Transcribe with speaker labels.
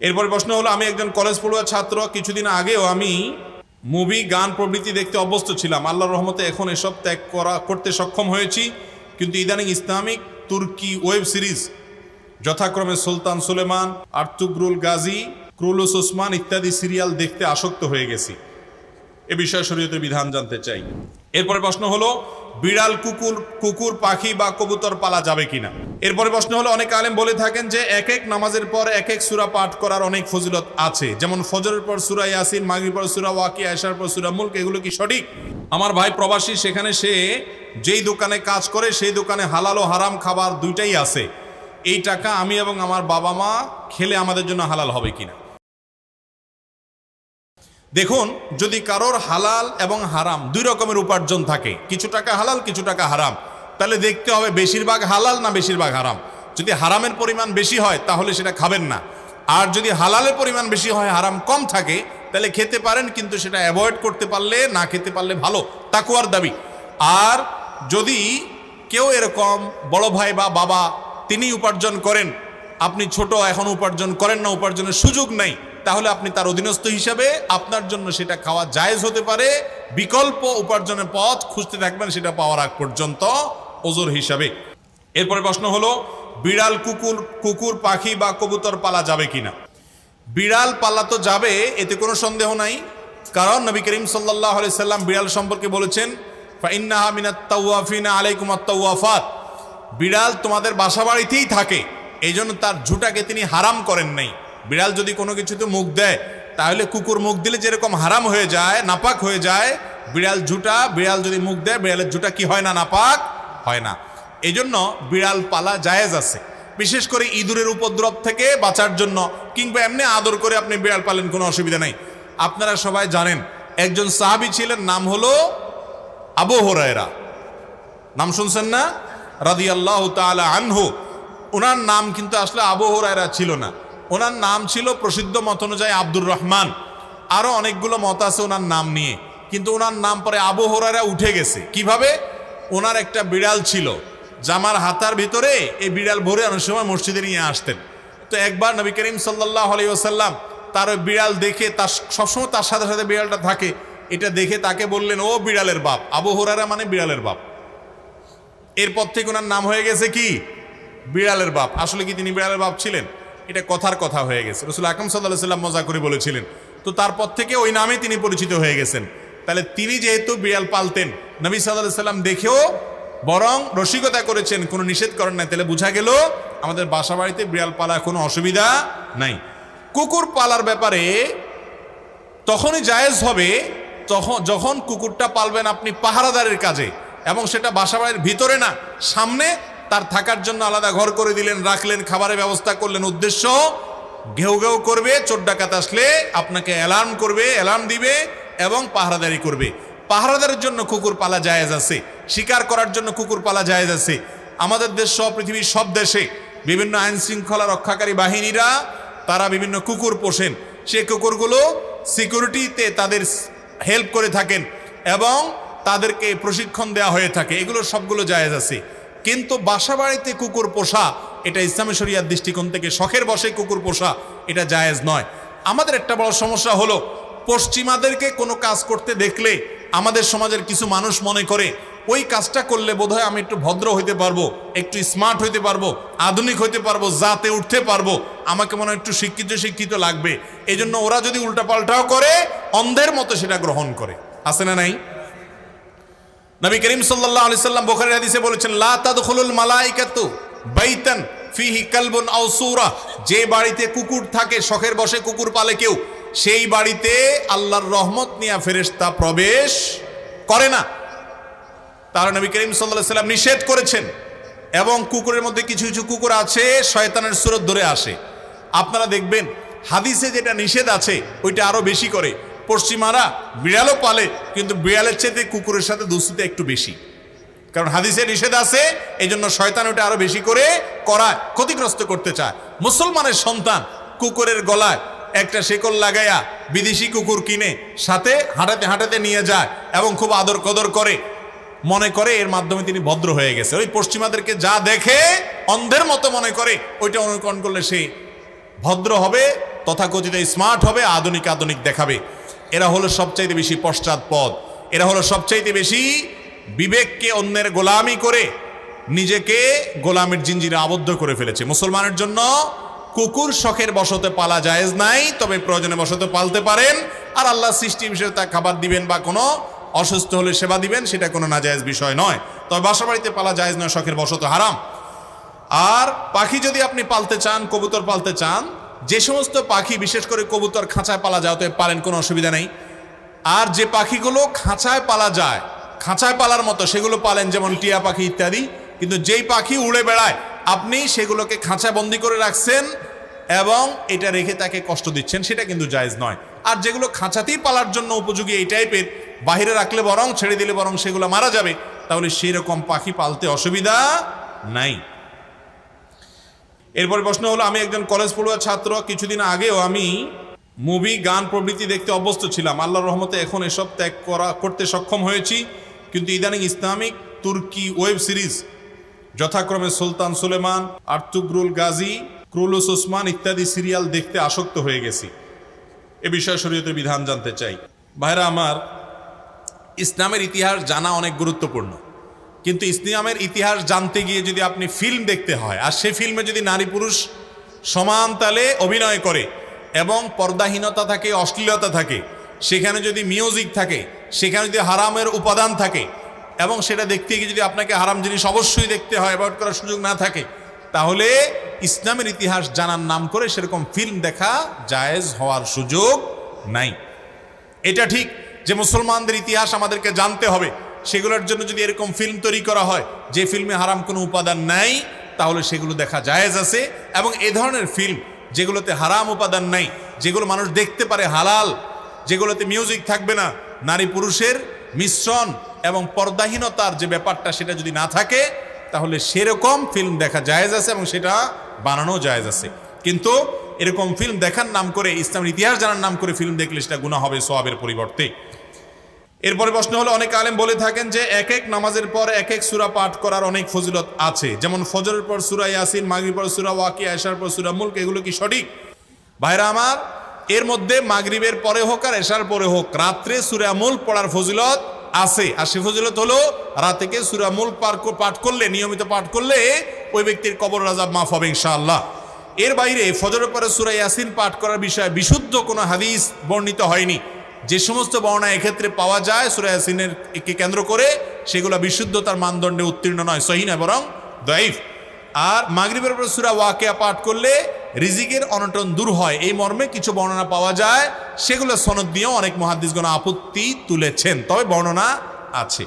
Speaker 1: এরপরে প্রশ্ন হলো, আমি একজন কলেজ পড়ুয়া ছাত্র, কিছুদিন আগেও আমি মুভি গান প্রভৃতি দেখতে অভ্যস্ত ছিলাম। আল্লাহর রহমতে এখন এসব ত্যাগ করতে সক্ষম হয়েছি, কিন্তু ইদানিং ইসলামিক তুর্কি ওয়েব সিরিজ যথাক্রমে সুলতান সুলেমান, আর্তুগ্রুল গাজী, ক্রুলুস ওসমান ইত্যাদি সিরিয়াল দেখতে আসক্ত হয়ে গেছি। এ বিষয়ে শরীয়তের বিধান জানতে চাই। এরপরে প্রশ্ন হলো, বিড়াল, কুকুর, পাখি বা কবুতর পালা যাবে কিনা। এরপরে প্রশ্ন হলো, অনেক আলেম বলে থাকেন যে এক এক নামাজের পর এক এক সূরা পাঠ করার অনেক ফজিলত আছে, যেমন ফজরের পর সূরা ইয়াসিন, মাগরিবের পর সূরা ওয়াকিয়া, এশার পর সূরা মুলক। এগুলো কি সঠিক? আমার ভাই প্রবাসী, সেখানে সে যেই দোকানে কাজ করে সেই দোকানে হালাল ও হারাম খাবার দুইটাই আছে। এই টাকা আমি এবং আমার বাবা মা খেলে আমাদের জন্য হালাল হবে কিনা। দেখুন, যদি কারোর হালাল এবং হারাম দুই রকমের উপার্জন থাকে, কিছু টাকা হালাল কিছু টাকা হারাম, তাহলে দেখতে হবে বেশিরভাগ হালাল না বেশিরভাগ হারাম। যদি হারামের পরিমাণ বেশি হয় তাহলে সেটা খাবেন না, আর যদি হালালের পরিমাণ বেশি হয়, হারাম কম থাকে, তাহলে খেতে পারেন, কিন্তু সেটা অ্যাভয়েড করতে পারলে, না খেতে পারলে ভালো, তাকওয়ার দাবি। আর যদি কেউ এরকম বড় ভাই বা বাবা তিনি উপার্জন করেন, আপনি ছোট, এখন উপার্জন করেন না, উপার্জনের সুযোগ নাই, তাহলে আপনি তার অধীনস্থ হিসাবে আপনার জন্য সেটা খাওয়া জায়েজ হতে পারে। বিকল্প উপার্জনের পথ খুঁজতে থাকবেন সেটা পাওয়ার আগ পর্যন্ত ওজর হিসাবে। এরপরে প্রশ্ন হলো, বিড়াল, কুকুর, পাখি বা কবুতর পালা যাবে কিনা। বিড়াল পালা তো যাবে, এতে কোনো সন্দেহ নাই, কারণ নবী করিম সাল্লাল্লাহু আলাইহি সাল্লাম বিড়াল সম্পর্কে বলেছেন, ফাইন্নাহা মিনাত তাওয়াফিনা আলাইকুমাত তাওয়াফাত। বিড়াল তোমাদের বাসা বাড়িতেই থাকে, এই জন্য তার ঝুঁটাকে তিনি হারাম করেন নাই। বিড়াল যদি কোনো কিছুতে মুখ দেয়, তাহলে কুকুর মুখ দিলে যেরকম হারাম হয়ে যায়, নাপাক হয়ে যায়, বিড়াল যদি মুখ দেয়, বিড়ালের ঝুঁটা কি হয় না, নাপাক হয় না। এই জন্য বিড়াল পালা জায়েজ আছে, বিশেষ করে ইঁদুরের উপদ্রব থেকে বাঁচার জন্য, কিংবা এমনি আদর করে আপনি বিড়াল পালেন, কোনো অসুবিধা নাই। আপনারা সবাই জানেন, একজন সাহাবী ছিলেন, নাম হলো আবু হুরায়রা, নাম শুনছেন না, রাদিয়াল্লাহু তাআলা আনহু। ওনার নাম কিন্তু আসলে আবু হুরায়রা ছিল না, ওনার নাম ছিল প্রসিদ্ধ মত অনুযায়ী আব্দুর রহমান। আরও অনেকগুলো মত আছে ওনার নাম নিয়ে, কিন্তু ওনার নাম পরে আবু হুরায়রা উঠে গেছে। কিভাবে? ওনার একটা বিড়াল ছিল, জামার হাতার ভিতরে এই বিড়াল ভরে অনেক সময় মসজিদে নিয়ে আসতেন। তো একবার নবী করিম সাল্লাল্লাহু আলাইহি ওয়াসাল্লাম তার ওই বিড়াল দেখে, তার সবসময় তার সাথে সাথে বিড়ালটা থাকে, এটা দেখে তাকে বললেন, ও বিড়ালের বাপ। আবু হুরায়রা মানে বিড়ালের বাপ। এরপর থেকে ওনার নাম হয়ে গেছে কি, বিড়ালের বাপ। আসলে কি তিনি বিড়ালের বাপ ছিলেন? এটা কথার কথা হয়ে গেছে, রাসূল আকরাম সাল্লাল্লাহু আলাইহি ওয়াসাল্লাম মজা করে বলেছিলেন। তো তারপর থেকে ওই নামে তিনি পরিচিত হয়ে গেছেন। তাহলে তিনি যেহেতু বিড়াল পালতেন, নবী সাল্লাল্লাহু আলাইহি ওয়াসাল্লাম দেখেও বরং রসিকতা করেছেন, কোনো নিষেধ করেন নাই। তাহলে বোঝা গেল আমাদের বাসা বাড়িতে বিড়াল পালা কোনো অসুবিধা নাই। কুকুর পালার ব্যাপারে তখনই জায়েজ হবে যখন কুকুরটা পালবেন আপনি পাহারাদারের কাজে, এবং সেটা বাসা বাড়ির ভিতরে না, সামনে তার থাকার জন্য আলাদা ঘর করে দিলেন, রাখলেন, খাবারের ব্যবস্থা করলেন। উদ্দেশ্য, ঘেউ ঘেউ করবে, চোর ডাকাত আসলে আপনাকে অ্যালার্ম দিবে এবং পাহারাদারি করবে। পাহারাদারের জন্য কুকুর পালা জায়েজ আছে, শিকার করার জন্য কুকুর পালা জায়েজ আছে। আমাদের দেশ সহ পৃথিবীর সব দেশে বিভিন্ন আইন শৃঙ্খলা রক্ষাকারী বাহিনীরা তারা বিভিন্ন কুকুর পোষেন, সেই কুকুরগুলো সিকিউরিটিতে তাদের হেল্প করে থাকেন এবং তাদেরকে প্রশিক্ষণ দেওয়া হয়ে থাকে, এগুলো সবগুলো জায়েজ আছে। কিন্তু বাসা বাড়িতে কুকুর পোষা, এটা ইসলামী শরিয়ার দৃষ্টিকোণ থেকে শখের বশে কুকুর পোষা, এটা জায়েজ নয়। আমাদের একটা বড় সমস্যা হলো, পশ্চিমাদেরকে কোনো কাজ করতে দেখলে আমাদের সমাজের কিছু মানুষ মনে করে ওই কাজটা করলে বোধহয় আমি একটু ভদ্র হইতে পারবো, একটু স্মার্ট হইতে পারবো, আধুনিক হইতে পারবো, জাতে উঠতে পারবো, আমাকে মনে হয় একটু শিক্ষিত লাগবে। এই জন্য ওরা যদি উল্টাপাল্টাও করে, অন্ধের মতো সেটা গ্রহণ করে। আছে না নাই? নবী করিম সাল্লাল্লাহু আলাইহি সাল্লাম বুখারীর হাদিসে বলেছেন, লা তাদখুলুল মালাইকাতু বাইতান ফিহি কালবুন আও সূরা। যে বাড়িতে কুকুর থাকে, শখের বশে কুকুর পালে কেউ, সেই বাড়িতে আল্লাহর রহমত নিয়ে ফেরেশতা প্রবেশ করে না। তার নবী করিম সাল্লাল্লাহু আলাইহি সাল্লাম নিষেধ করেছেন। এবং কুকুরের মধ্যে কিছু কিছু কুকুর আছে শয়তানের সুরত ধরে আসে। আপনারা দেখবেন হাদিসে যেটা নিষেধ আছে ওইটা আরো বেশি করে। পশ্চিমারা বিড়ালও পালে, কিন্তু বিড়ালের চেয়ে কুকুরের সাথে দুস্তিতে একটু বেশি, কারণ হাদিসে নিষেধ আছে, এই জন্য শয়তান ওটা আরো বেশি করে করায়, ক্ষতিগ্রস্ত করতে চায়। মুসলমানের সন্তান কুকুরের গলায় একটা শেকল লাগাইয়া বিদেশি কুকুর কিনে সাথে হাঁটাতে হাঁটাতে নিয়ে যায় এবং খুব আদর কদর করে, মনে করে এর মাধ্যমে তিনি ভদ্র হয়ে গেছে। ওই পশ্চিমাদেরকে যা দেখে অন্ধের মতো মনে করে, ওইটা অনুকরণ করলে সে ভদ্র হবে, তথাকথিত স্মার্ট হবে, আধুনিক আধুনিক দেখাবে। এরা হলো সবচাইতে বেশি পশ্চাৎপদ, এরা হলো সবচাইতে বেশি বিবেককে অন্যের গোলামি করে নিজেকে গোলামের জিঞ্জিরে আবদ্ধ করে ফেলেছে। মুসলমানের জন্য কুকুর শখের বশতে পালা জায়েজ নাই, তবে প্রয়োজনে বশতে পালতে পারেন। আর আল্লাহ সৃষ্টি বিষয়ে তা খাবার দিবেন বা কোনো অসুস্থ হলে সেবা দিবেন, সেটা কোনো নাজায়েজ বিষয় নয়। তবে বাসা বাড়িতে পালা জায়েজ নয়, শখের বশত হারাম। আর পাখি যদি আপনি পালতে চান, কবুতর পালতে চান, যে সমস্ত পাখি বিশেষ করে কবুতর খাঁচায় পালা যায়, অতএব পালেন, কোনো অসুবিধা নেই। আর যে পাখিগুলো খাঁচায় পালা যায়, খাঁচায় পালার মতো, সেগুলো পালেন, যেমন টিয়া পাখি ইত্যাদি। কিন্তু যেই পাখি উড়ে বেড়ায়, আপনি সেগুলোকে খাঁচা বন্দি করে রাখছেন এবং এটা রেখে তাকে কষ্ট দিচ্ছেন, সেটা কিন্তু জায়েজ নয়। আর যেগুলো খাঁচাতেই পালার জন্য উপযোগী এই টাইপের, বাহিরে রাখলে বরং, ছেড়ে দিলে বরং সেগুলো মারা যাবে, তাহলে সেই রকম পাখি পালতে অসুবিধা নাই। এরপরে প্রশ্ন হলো, আমি একজন কলেজ পড়ুয়া ছাত্র। কিছুদিন আগেও আমি মুভি, গান প্রভৃতি দেখতে অভ্যস্ত ছিলাম। আল্লাহর রহমতে এখন এসব ত্যাগ করতে সক্ষম হয়েছি। কিন্তু ইদানিং ইসলামিক তুর্কি ওয়েব সিরিজ, যথাক্রমে সুলতান সুলেমান, আর্তুগরুল গাজী, ক্রুলুস ওসমান ইত্যাদি সিরিয়াল দেখতে আসক্ত হয়ে গেছি। এ বিষয়ে শরীয়তের বিধান জানতে চাই। ভাইরা আমার, ইসলামের ইতিহাস জানা অনেক গুরুত্বপূর্ণ, কিন্তু ইসলামের ইতিহাস জানতে গিয়ে যদি আপনি ফিল্ম দেখতে হয়, আর সেই ফিল্মে যদি নারী পুরুষ সমান তালে অভিনয় করে এবং পর্দাহীনতা থাকে, অশ্লীলতা থাকে, সেখানে যদি মিউজিক থাকে, সেখানে যদি হারামের উপাদান থাকে, এবং সেটা দেখতে গিয়ে যদি আপনাকে হারাম জিনিস অবশ্যই দেখতে হয়, অ্যাভয়েড করার সুযোগ না থাকে, তাহলে ইসলামের ইতিহাস জানার নাম করে সেরকম ফিল্ম দেখা জায়েজ হওয়ার সুযোগ নাই। এটা ঠিক যে মুসলমানদের ইতিহাস আমাদেরকে জানতে হবে, সেগুলোর জন্য যদি এরকম ফিল্ম তৈরি করা হয় যে ফিল্মে হারাম কোনো উপাদান নাই, তাহলে সেগুলো দেখা জায়েজ আছে। এবং এ ধরনের ফিল্ম যেগুলোতে হারাম উপাদান নাই, যেগুলো মানুষ দেখতে পারে হালাল, যেগুলোতে মিউজিক থাকবে না, নারী পুরুষের মিশ্রণ এবং পর্দাহীনতার যে ব্যাপারটা সেটা যদি না থাকে, তাহলে সেরকম ফিল্ম দেখা জায়েজ আছে এবং সেটা বানানো জায়েজ আছে। কিন্তু এরকম ফিল্ম দেখার নাম করে, ইসলামের ইতিহাস জানার নাম করে ফিল্ম দেখলে সেটা গুনাহ হবে সওয়াবের পরিবর্তে। এরপরে প্রশ্ন হলো, অনেক আলেম বলে থাকেন যে এক এক নামাজের পর এক এক সূরা পাঠ করার অনেক ফজিলত আছে, যেমন ফজরের পর সূরা ইয়াসিন, মাগরিবের পর সূরা ওয়াকিয়া, এশার পর সূরা মুলক। এগুলো কি সঠিক? ভাইরা আমার, এর মধ্যে মাগরিবের পরে হোক আর এশার পরে হোক, রাত্রে সূরা মুলক পড়ার ফজিলত আছে। আর সে ফজিলত হলো, রাতে সূরা মুলক পাঠ করলে, নিয়মিত পাঠ করলে ওই ব্যক্তির কবর আযাব মাফ হবে ইনশাআল্লাহ। এর বাইরে ফজরের পরে সূরা ইয়াসিন পাঠ করার বিষয়ে বিশুদ্ধ কোনো হাদিস বর্ণিত হয়নি। যে সমস্ত বর্ণনা এক্ষেত্রে পাওয়া যায় সূরা ইয়াসিনের কে কেন্দ্র করে, সেগুলো বিশুদ্ধতার মানদণ্ডে উত্তীর্ণ নয়, সহিহ নয়, বরং দাঈফ। আর মাগরিবের পর সূরা ওয়াকিয়া পাঠ করলে রিজিকের অনটন দূর হয়, এই মর্মে কিছু বর্ণনা পাওয়া যায়। সেগুলো সনদ দিয়েও অনেক মুহাদ্দিসগণ আপত্তি তুলেছেন, তবে বর্ণনা আছে।